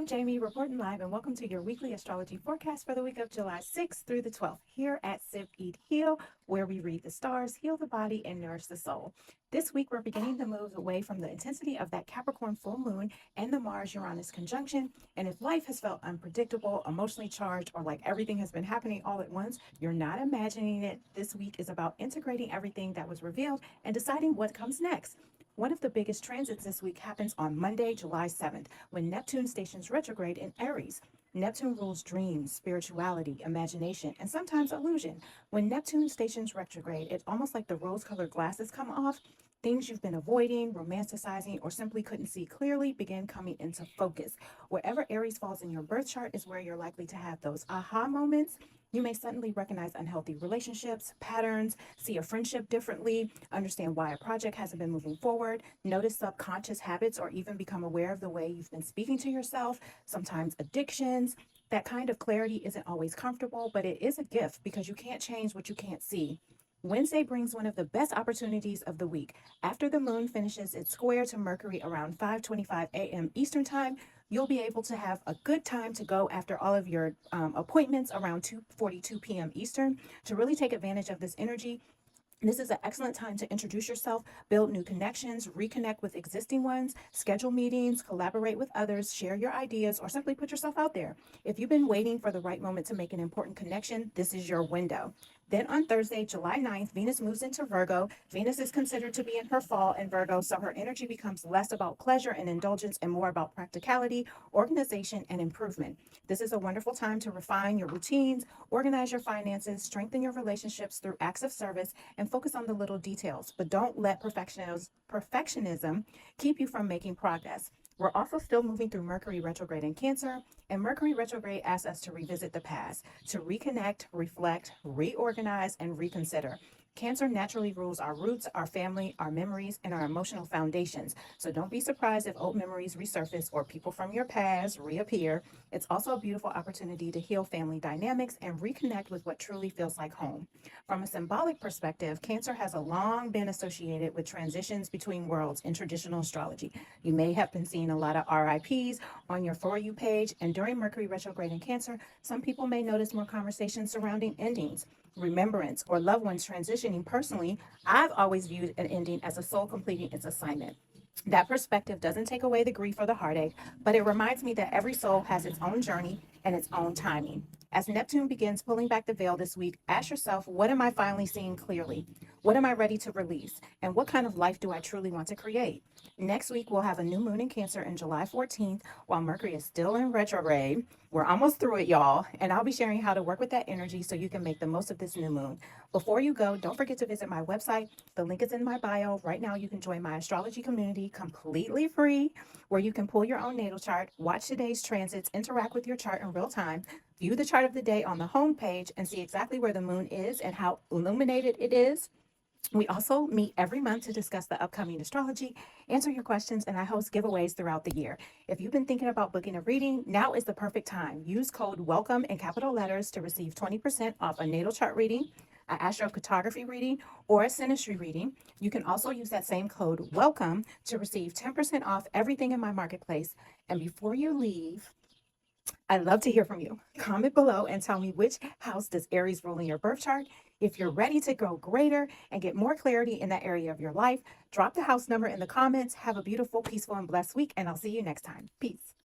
I'm Jamie, reporting live, and welcome to your weekly astrology forecast for the week of July 6th through the 12th here at Sip, Eat, Heal, where we read the stars, heal the body, and nourish the soul. This week, we're beginning to move away from the intensity of that Capricorn full moon and the Mars-Uranus conjunction. And if life has felt unpredictable, emotionally charged, or like everything has been happening all at once, you're not imagining it. This week is about integrating everything that was revealed and deciding what comes next. One of the biggest transits this week happens on Monday, July 7th, when Neptune stations retrograde in Aries. Neptune rules dreams, spirituality, imagination, and sometimes illusion. When Neptune stations retrograde, it's almost like the rose-colored glasses come off. Things you've been avoiding, romanticizing, or simply couldn't see clearly begin coming into focus. Wherever Aries falls in your birth chart is where you're likely to have those aha moments. You may suddenly recognize unhealthy relationships, patterns, see a friendship differently, understand why a project hasn't been moving forward, notice subconscious habits, or even become aware of the way you've been speaking to yourself, sometimes addictions. That kind of clarity isn't always comfortable, but it is a gift because you can't change what you can't see. Wednesday brings one of the best opportunities of the week. After the moon finishes its square to Mercury around 5:25 a.m. Eastern Time, you'll be able to have a good time to go after all of your appointments around 2:42 p.m. Eastern to really take advantage of this energy. This is an excellent time to introduce yourself, build new connections, reconnect with existing ones, schedule meetings, collaborate with others, share your ideas, or simply put yourself out there. If you've been waiting for the right moment to make an important connection, this is your window. Then on Thursday, July 9th, Venus moves into Virgo. Venus is considered to be in her fall in Virgo, so her energy becomes less about pleasure and indulgence and more about practicality, organization, and improvement. This is a wonderful time to refine your routines, organize your finances, strengthen your relationships through acts of service, and focus on the little details. But don't let perfectionism keep you from making progress. We're also still moving through Mercury retrograde in Cancer, and Mercury retrograde asks us to revisit the past, to reconnect, reflect, reorganize, and reconsider. Cancer naturally rules our roots, our family, our memories, and our emotional foundations. So don't be surprised if old memories resurface or people from your past reappear. It's also a beautiful opportunity to heal family dynamics and reconnect with what truly feels like home. From a symbolic perspective, Cancer has long been associated with transitions between worlds in traditional astrology. You may have been seeing a lot of RIPs on your For You page, and during Mercury retrograde in Cancer, some people may notice more conversations surrounding endings, remembrance, or loved ones transitioning. Personally, I've always viewed an ending as a soul completing its assignment. That perspective doesn't take away the grief or the heartache, but it reminds me that every soul has its own journey and its own timing. As Neptune begins pulling back the veil this week, ask yourself, what am I finally seeing clearly? What am I ready to release? And what kind of life do I truly want to create? Next week, we'll have a new moon in Cancer in July 14th, while Mercury is still in retrograde. We're almost through it, y'all, and I'll be sharing how to work with that energy so you can make the most of this new moon. Before you go, don't forget to visit my website. The link is in my bio. Right now, you can join my astrology community completely free, where you can pull your own natal chart, watch today's transits, interact with your chart in real time, view the chart of the day on the home page, and see exactly where the moon is and how illuminated it is. We also meet every month to discuss the upcoming astrology, answer your questions, and I host giveaways throughout the year. If you've been thinking about booking a reading, now is the perfect time. Use code WELCOME in capital letters to receive 20% off a natal chart reading, an astrocartography reading, or a synastry reading. You can also use that same code WELCOME to receive 10% off everything in my marketplace. And before you leave, I'd love to hear from you. Comment below and tell me which house does Aries rule in your birth chart. If you're ready to go greater and get more clarity in that area of your life, drop the house number in the comments. Have a beautiful, peaceful, and blessed week, and I'll see you next time. Peace.